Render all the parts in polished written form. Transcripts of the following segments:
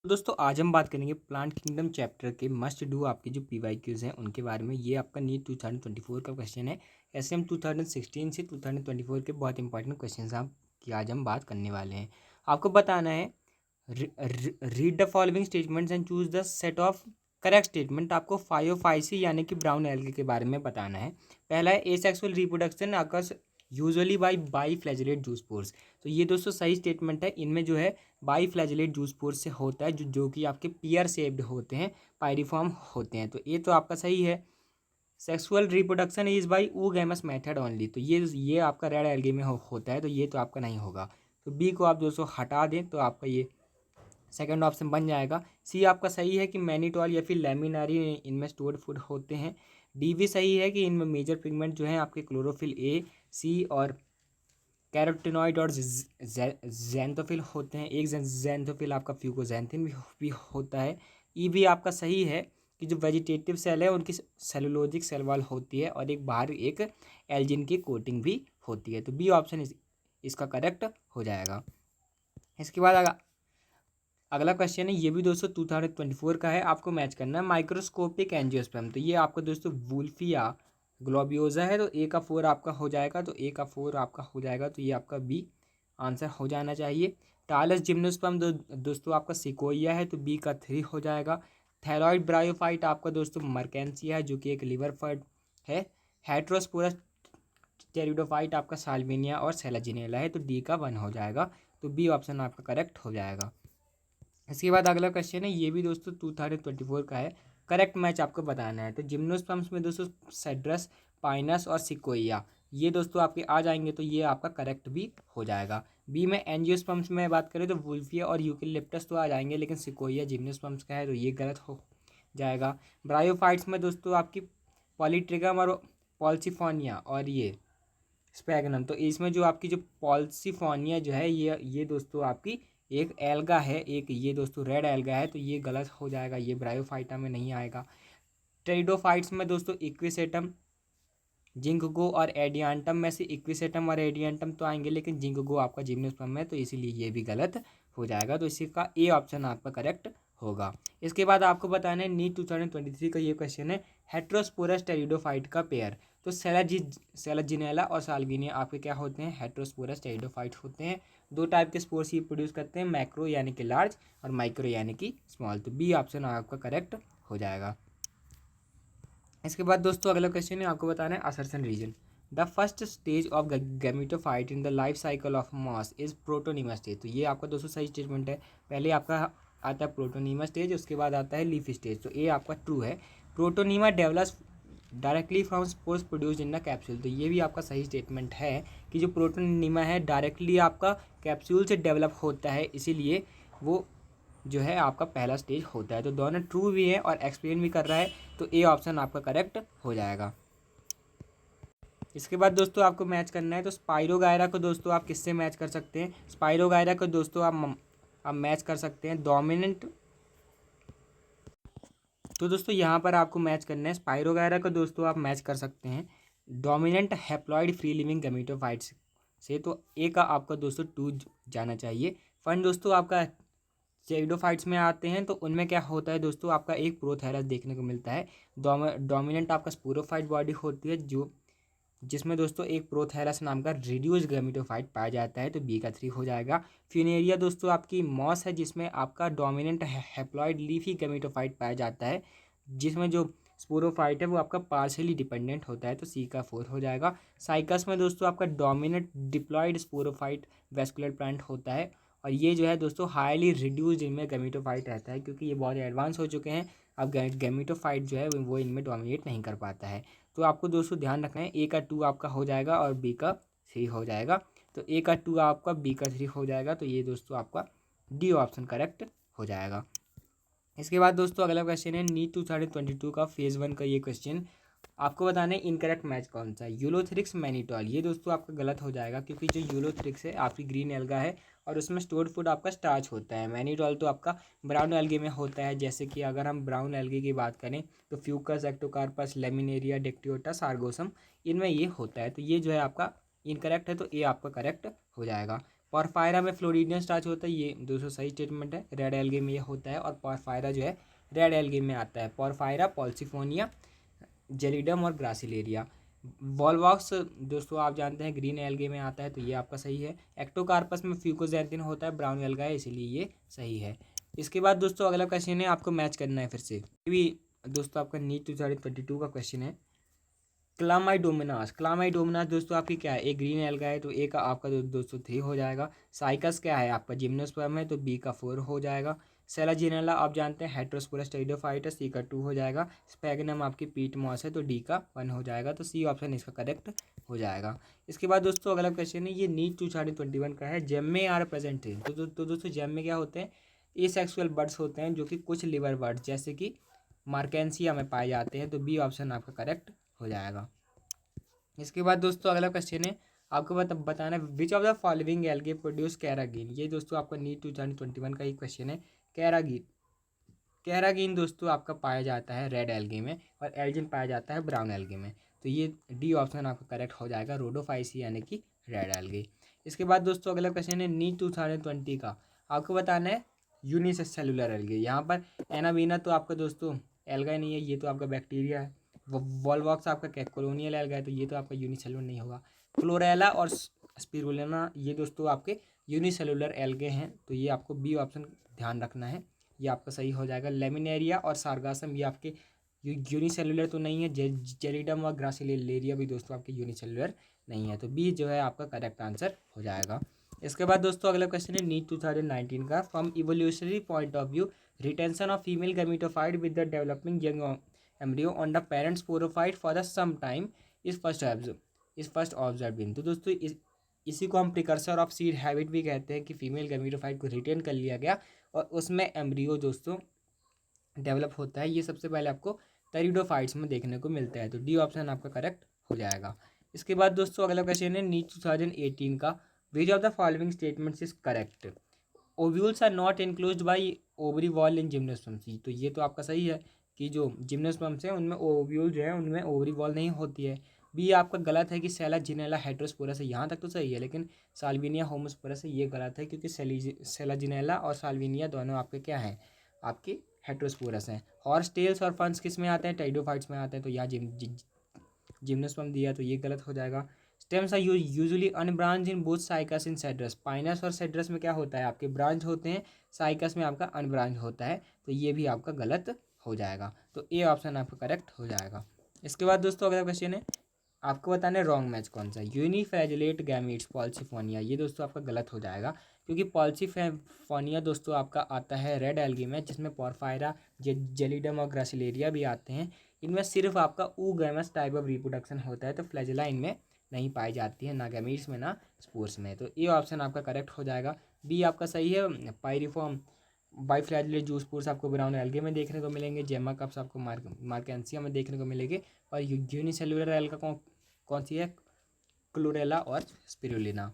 दोस्तों आज हम बात करेंगे प्लांट किंगडम चैप्टर के मस्ट डू आपके जो पीवाईक्यूज हैं उनके बारे में। ये आपका नीट 2024 का क्वेश्चन है। ऐसे हम 2016 से 2024 के बहुत इंपॉर्टेंट क्वेश्चन आप की आज हम बात करने वाले हैं। आपको बताना है read the following statements and choose the set of correct statement. आपको फाइओफाइसी यानी कि ब्राउन एल्गे के बारे में बताना है। पहला है asexual reproduction occurs usually by flagellate juice pores. तो ये दोस्तों सही स्टेटमेंट है। इनमें जो है बाई फ्लैजिलेट जूस पोर्स से होता है जो कि आपके पियर शेप्ड होते हैं, पायरिफॉर्म होते हैं। तो ये तो आपका सही है। Sexual reproduction is by oogamous method only. तो ये आपका रेड एल्गे में होता है, तो ये तो आपका नहीं होगा। तो बी को आप दोस्तों हटा दें तो आपका ये सेकंड ऑप्शन बन जाएगा। सी आपका सही है कि मैनीटॉल या फिर लेमिनारी इनमें स्टोर्ड फूड होते हैं। डी भी सही है कि इनमें मेजर पिगमेंट जो है आपके क्लोरोफिल ए, सी और कैरोटिनॉइड और जैंथोफिल होते हैं। एक जैंथोफिल आपका फ्यूकोजैंथिन भी होता है। ई भी आपका सही है कि जो वेजिटेटिव सेल है उनकी सेलुलोजिक सेल वॉल होती है और एक बाहर एक एल्जिन की कोटिंग भी होती है। तो बी ऑप्शन इसका करेक्ट हो जाएगा। इसके बाद अगला क्वेश्चन है, ये भी दोस्तों 2024 का है। आपको मैच करना है माइक्रोस्कोपिक एंजियोस्पर्म। तो ये आपका दोस्तों वुल्फिया ग्लोबियोजा है। तो ए का 4 आपका हो जाएगा, तो ए का 4 आपका हो जाएगा, तो ये आपका बी आंसर हो जाना चाहिए। टालस जिम्नोस्पर्म दोस्तों आपका सिकोइया है, तो बी का 3 हो जाएगा। थायरॉइड ब्रायोफाइट आपका दोस्तों मर्केंसिया है, जो कि एक लिवर फर्ड है। हेट्रोस्पोरस टेरिडोफाइट आपका साल्विनिया और सेलाजिनेला है, तो डी का 1 हो जाएगा। तो बी ऑप्शन आपका करेक्ट हो जाएगा। इसके बाद अगला क्वेश्चन है, ये भी दोस्तों 2024 का है। करेक्ट मैच आपको बताना है। तो जिम्नोस्पर्म्स में दोस्तों सेड्रस, पाइनस और सिकोइया ये दोस्तों आपके आ जाएंगे, तो ये आपका करेक्ट भी हो जाएगा। बी में एंजियोस्पर्म्स में बात करें तो वुल्फिया और यूकेलिप्टस तो आ जाएंगे, लेकिन सिकोइया जिम्नोस्पर्म्स का है, तो ये गलत हो जाएगा। ब्रायोफाइट्स में दोस्तों आपकी पॉलीट्रिगम और पॉल्सिफोनिया और ये स्पैगनम। तो इसमें जो आपकी जो पॉल्सिफोनिया जो है ये दोस्तों आपकी एक एल्गा है, एक ये दोस्तों रेड एल्गा है, तो ये गलत हो जाएगा, ये ब्रायोफाइटा में नहीं आएगा। टेरिडोफाइट्स में दोस्तों इक्विसेटम, जिंकगो और एडियांटम में से इक्विसेटम और एडियांटम तो आएंगे, लेकिन जिंकगो आपका जिम्नोस्पर्म है, तो इसीलिए ये भी गलत हो जाएगा। तो इसी का ए ऑप्शन आपका करेक्ट होगा। इसके बाद आपको बताना है नीट 2023 का ये क्वेश्चन है, हेट्रोस्पोरस टेरिडोफाइट का पेयर। तो सेलाजिनेला और साल्विनिया आपके क्या होते हैं, हेट्रोस्पोरस टेरिडोफाइट होते हैं। दो टाइप के स्पोर्स ही प्रोड्यूस करते हैं, मैक्रो यानी कि लार्ज और माइक्रो यानी कि स्मॉल। तो बी ऑप्शन आपका करेक्ट हो जाएगा। इसके बाद दोस्तों अगला क्वेश्चन है, आपको बताना है assertion reason. The first stage of gametophyte in the life cycle of moss is protonema stage. तो ये आपका दोस्तों सही स्टेटमेंट है। पहले आपका आता है प्रोटोनीमा स्टेज, उसके बाद आता है लीफ स्टेज। तो ये आपका ट्रू है। Protonema develops directly from spores produced in the capsule. तो ये भी आपका सही स्टेटमेंट है कि जो प्रोटोनीमा है डायरेक्टली आपका कैप्सूल से डेवलप होता है, इसीलिए वो जो है आपका पहला स्टेज होता है। तो दोनों ट्रू भी है और एक्सप्लेन भी कर रहा है, तो ए ऑप्शन आपका करेक्ट हो जाएगा। इसके बाद दोस्तों आपको मैच करना है, तो स्पाइरोगायरा को दोस्तों आप किससे मैच कर सकते हैं। स्पाइरोगायरा को दोस्तों आप मैच कर सकते हैं डोमिनेंट। तो दोस्तों यहाँ पर आपको मैच करना है स्पाइरोगायरा को दोस्तों आप मैच कर सकते हैं dominant haploid free living gametophytes से। तो ए का आपका दोस्तों 2 जाना चाहिए। फंड दोस्तों आपका टेरिडोफाइट्स में आते हैं, तो उनमें क्या होता है दोस्तों, आपका एक प्रोथैलस देखने को मिलता है। डोमिनेंट आपका स्पोरोफाइट बॉडी होती है, जो जिसमें दोस्तों एक प्रोथैलस नाम का रिड्यूस गैमेटोफाइट पाया जाता है, तो बी का 3 हो जाएगा। फ्यूनेरिया दोस्तों आपकी मॉस है, जिसमें आपका डोमिनेंट हैप्लॉइड लीफी गैमेटोफाइट पाया जाता है, जिसमें जो स्पोरोफाइट है वो आपका पार्शियली डिपेंडेंट होता है, तो सी का 4 हो जाएगा। साइकस में दोस्तों आपका dominant diploid sporophyte vascular plant होता है, और ये जो है दोस्तों हाईली रिड्यूस्ड इनमें गैमेटोफाइट रहता है, क्योंकि ये बहुत एडवांस हो चुके हैं। अब गैमेटोफाइट जो है वो इनमें डोमिनेट नहीं कर पाता है। तो आपको दोस्तों ध्यान रखना है, ए का 2 आपका हो जाएगा और बी का 3 हो जाएगा। तो ए का 2 आपका, बी का 3 हो जाएगा, तो ये दोस्तों आपका डी ऑप्शन करेक्ट हो जाएगा। इसके बाद दोस्तों अगला क्वेश्चन है नीट 2022 का फेज़ 1 का ये क्वेश्चन। आपको बताना है इनकरेक्ट मैच कौन सा है। यूलोथ्रिक्स मैनीटॉल, ये दोस्तों आपका गलत हो जाएगा, क्योंकि जो यूलोथ्रिक्स है आपकी ग्रीन एल्गा है और उसमें स्टोर्ड फूड आपका स्टार्च होता है। मैनीटॉल तो आपका ब्राउन एल्गे में होता है। जैसे कि अगर हम ब्राउन एल्गे की बात करें तो फ्यूकस, एक्टोकार्पस, लेमिनेरिया, डेक्टियोटा, सार्गोसम, इनमें ये होता है। तो ये जो है आपका इनकरेक्ट है, तो ए आपका करेक्ट हो जाएगा। पोरफायरा में फ्लोरिडियन स्टार्च होता है, ये दोस्तों सही स्टेटमेंट है। रेड एल्गे में ये होता है और पोरफायरा जो है रेड एल्गे में आता है। पोरफायरा, पॉल्सिफोनिया, जेलिडम और ग्रासिलेरिया। वॉलवॉक्स दोस्तों आप जानते हैं ग्रीन एल्गे में आता है, तो ये आपका सही है। एक्टोकार्पस में फ्यूकोजैंथिन होता है, ब्राउन एल्गा है, इसीलिए ये सही है। इसके बाद दोस्तों अगला क्वेश्चन है, आपको मैच करना है फिर से, ये भी दोस्तों आपका नीट 2022 का क्वेश्चन है। क्लामाइडोमोनास, क्लामाइडोमोनास दोस्तों आपकी क्या है, एक ग्रीन एल्गा है, तो ए का आपका दोस्तों 3 हो जाएगा। साइकस क्या है आपका, जिम्नोस्पर्म है, तो बी का 4 हो जाएगा। सेलाजिनेला आप जानते हैं हेट्रोस्पोरस टेरिडोफाइटा, सी का 2 हो जाएगा। स्पैगनम आपकी पीट मॉस है, तो डी का 1 हो जाएगा, तो सी ऑप्शन इसका करेक्ट हो जाएगा। इसके बाद दोस्तों अगला क्वेश्चन है, ये नीट 2021 का है। जेम में आर प्रेजेंट थे, तो दोस्तों जेम में क्या होते हैं, एसेक्सुअल बर्ड्स होते हैं, जो कि कुछ लिवर बर्ड्स जैसे कि मार्केंसिया में पाए जाते हैं, तो बी ऑप्शन आपका करेक्ट हो जाएगा। इसके बाद दोस्तों अगला क्वेश्चन है, आपको बताना है विच of the following algae produce कैरागीन। ये दोस्तों आपका नीट 2021 का ही क्वेश्चन है। कैरागीन, कैरागीन दोस्तों आपका पाया जाता है रेड एल्गे में, और एल्जिन पाया जाता है ब्राउन एल्गे में, तो ये डी ऑप्शन आपका करेक्ट हो जाएगा, रोडोफाइसी यानी कि रेड एल्गे। इसके बाद दोस्तों अगला क्वेश्चन है नीट 2020 का, आपको बताना है यूनिसेलुलर एल्गे। यहाँ पर एनाबीना तो आपका दोस्तों एल्गा ही नहीं है, ये तो आपका बैक्टीरिया है। वॉलवॉक्स आपका क्या कॉलोनियल एल्गा है, तो ये तो आपका यूनिसेलुलर नहीं होगा। क्लोरेला और स्पिरुलिना ये दोस्तों आपके यूनिसेलुलर एल्गे हैं, तो ये आपको बी ऑप्शन ध्यान रखना है, ये आपका सही हो जाएगा। लेमिनेरिया और सार्गासम ये आपके यूनिसेलुलर तो नहीं है। जेलिडम और ग्रासिलेरिया भी दोस्तों आपके यूनिसेलुलर नहीं है, तो बी जो है आपका करेक्ट आंसर हो जाएगा। इसके बाद दोस्तों अगला क्वेश्चन है नीट 2019 का, from evolutionary point of view retention of female gametophyte with the developing young embryo on the parents sporophyte for the some time is first observe in. तो दोस्तों इसी को हम प्रिकर्सर ऑफ सीड हैबिट भी कहते हैं, कि फीमेल गैमेटोफाइट को रिटेन कर लिया गया और उसमें एम्ब्रियो दोस्तों डेवलप होता है। ये सबसे पहले आपको टेरिडोफाइट्स में देखने को मिलता है, तो डी ऑप्शन आपका करेक्ट हो जाएगा। इसके बाद दोस्तों अगला क्वेश्चन है नीट 2018 का, which of the following statements is correct. Ovules are not enclosed by ovary wall in gymnosperm, तो ये तो आपका सही है कि जो जिम्नोस्पर्म्स हैं उनमें ओव्यूल जो है उनमें ओवरी वॉल नहीं होती है। बी आपका गलत है कि सेलाजिनेला हेट्रोस्पोरस है, यहाँ तक तो सही है, लेकिन साल्विनिया होमोस्पोरस है, ये गलत है, क्योंकि सेलाजिनेला और साल्विनिया दोनों आपके क्या हैं, आपके हेट्रोस्पोरस हैं। हॉर्स टेल्स और फंस किस में आते हैं, टेरिडोफाइट्स में आते हैं, तो यहाँ जिम्नोस्पर्म दिया, तो ये गलत हो जाएगा। Stems are usually unbranch in both cycas in cedrus, pinus और सेड्रस में क्या होता है, आपके ब्रांच होते हैं, साइकस में आपका अनब्रांच होता है, तो ये भी आपका गलत हो जाएगा, तो ए ऑप्शन आपका करेक्ट हो जाएगा। इसके बाद दोस्तों अगला क्वेश्चन है, आपको बताना है रॉन्ग मैच कौन सा, यूनिफ्लैजिलेट गैमीट्स पॉल्सिफोनिया, ये दोस्तों आपका गलत हो जाएगा, क्योंकि पॉल्सिफोनिया दोस्तों आपका आता है रेड एल्गी में, जिसमें पोरफायरा, जेलिडम और ग्रासिलेरिया भी आते हैं। इनमें सिर्फ आपका ऊगैमस टाइप ऑफ रिप्रोडक्शन होता है, तो फ्लैजिला इनमें नहीं पाई जाती है, ना गैमीट्स में ना स्पोर्स में, तो ये ऑप्शन आपका करेक्ट हो जाएगा। बी आपका सही है, पायरिफॉर्म बाइफ्लैजिलेट जूस स्पोर्स आपको ब्राउन एल्गे में देखने को मिलेंगे, जेमा कप्स आपको मार्केंसिया में देखने को मिलेंगे, और यूनिसेलुलर एल्गा कौन सी है, क्लोरेला और स्पिरुलिना।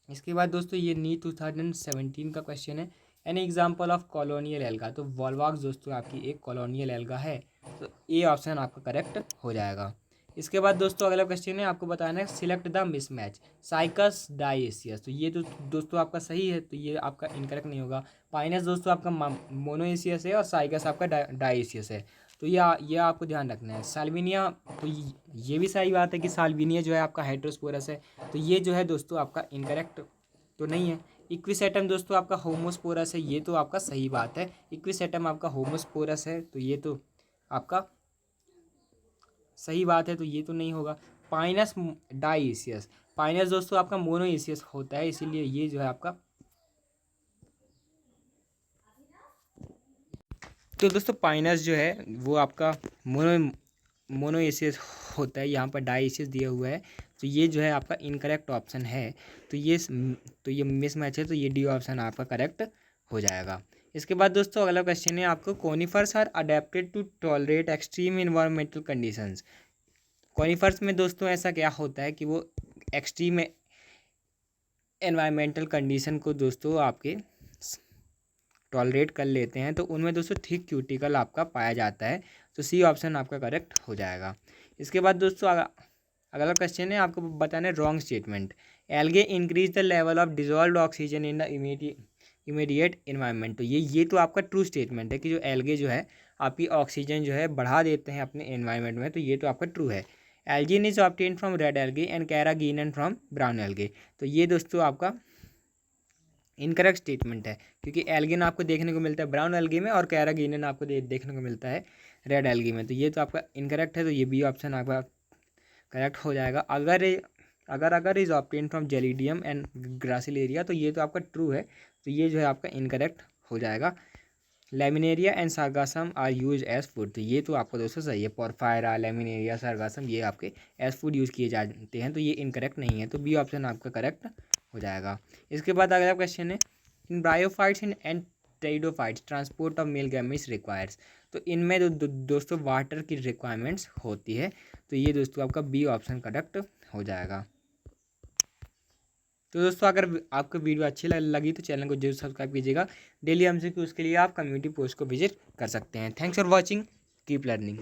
इसके बाद दोस्तों ये नीट 2017 का क्वेश्चन है, an example of colonial alga, तो वॉलवॉक्स दोस्तों आपकी एक कॉलोनियल एल्गा है, तो ए ऑप्शन आपका करेक्ट हो जाएगा। इसके बाद दोस्तों अगला क्वेश्चन है, आपको बताना है सिलेक्ट द मिसमैच साइकस डाइएसियस, तो ये तो दोस्तों आपका सही है, तो ये आपका इनकरेक्ट नहीं होगा। पाइनस दोस्तों आपका मोनोएसियस है, और साइकस आपका डाइएसियस है, तो ये आपको ध्यान रखना है। साल्विनिया, तो ये भी सही बात है कि साल्विनिया जो है आपका हेट्रोस्पोरस है, तो ये जो है दोस्तों आपका इनकरेक्ट तो नहीं है। इक्विसेटम दोस्तों आपका होमोस्पोरस है, ये तो आपका सही बात है, इक्विसेटम आपका होमोस्पोरस है, तो ये तो आपका सही बात है, तो ये तो नहीं होगा। पाइनस डाइएसियस, पाइनस दोस्तों आपका मोनोएसियस होता है, इसीलिए ये जो है आपका, तो दोस्तों पाइनस जो है वो आपका मोनोएसियस होता है, यहाँ पर डाइएसियस दिया हुआ है, तो ये जो है आपका इनकरेक्ट ऑप्शन है, तो ये मिसमैच है, तो ये डी ऑप्शन आपका करेक्ट हो जाएगा। इसके बाद दोस्तों अगला क्वेश्चन है आपको, conifers are adapted to tolerate extreme environmental conditions. Conifers में दोस्तों ऐसा क्या होता है कि वो एक्सट्रीम एनवायरमेंटल कंडीशन को दोस्तों आपके टॉलरेट कर लेते हैं, तो उनमें दोस्तों थिक क्यूटिकल आपका पाया जाता है, तो सी ऑप्शन आपका करेक्ट हो जाएगा। इसके बाद दोस्तों अगला क्वेश्चन है, आपको बताना है wrong statement, algae increase the level of dissolved oxygen in the immediate environment. तो ये तो आपका ट्रू स्टेटमेंट है कि जो एल्गे जो है आपकी ऑक्सीजन जो है बढ़ा देते हैं अपने एनवायरनमेंट में, तो ये तो आपका ट्रू है। Algin is obtain from red algae and carrageenan from brown algae. तो ये दोस्तों आपका इनकरेक्ट स्टेटमेंट है, क्योंकि एल्गिन आपको देखने को मिलता है ब्राउन एल्गी में और कैरागीनन आपको देखने को मिलता है रेड एल्गी में। तो ये तो आपका इनकरेक्ट है, तो ये बी ऑप्शन आपका करेक्ट हो जाएगा। Agar is obtain from Gelidium and Gracilaria, तो ये तो आपका ट्रू है, तो ये जो है आपका इनकरेक्ट हो जाएगा। Laminaria and Sargassum are use as food. तो ये तो आपको दोस्तों सही है, पोरफायरा, लेमिनेरिया, सार्गासम ये आपके एज फूड यूज़ किए जाते हैं, तो ये इनकरेक्ट नहीं है, तो बी ऑप्शन आपका करेक्ट हो जाएगा। इसके बाद अगला क्वेश्चन है, in bryophytes and pteridophytes transport of male gametes requires. तो इनमें दोस्तों वाटर की रिक्वायरमेंट्स होती है, तो ये दोस्तों आपका बी ऑप्शन करेक्ट हो जाएगा। तो दोस्तों अगर आपको वीडियो अच्छी लगी तो चैनल को जरूर सब्सक्राइब कीजिएगा। डेली हमसे उसके लिए आप कम्युनिटी पोस्ट को विजिट कर सकते हैं। Thanks for watching, keep learning.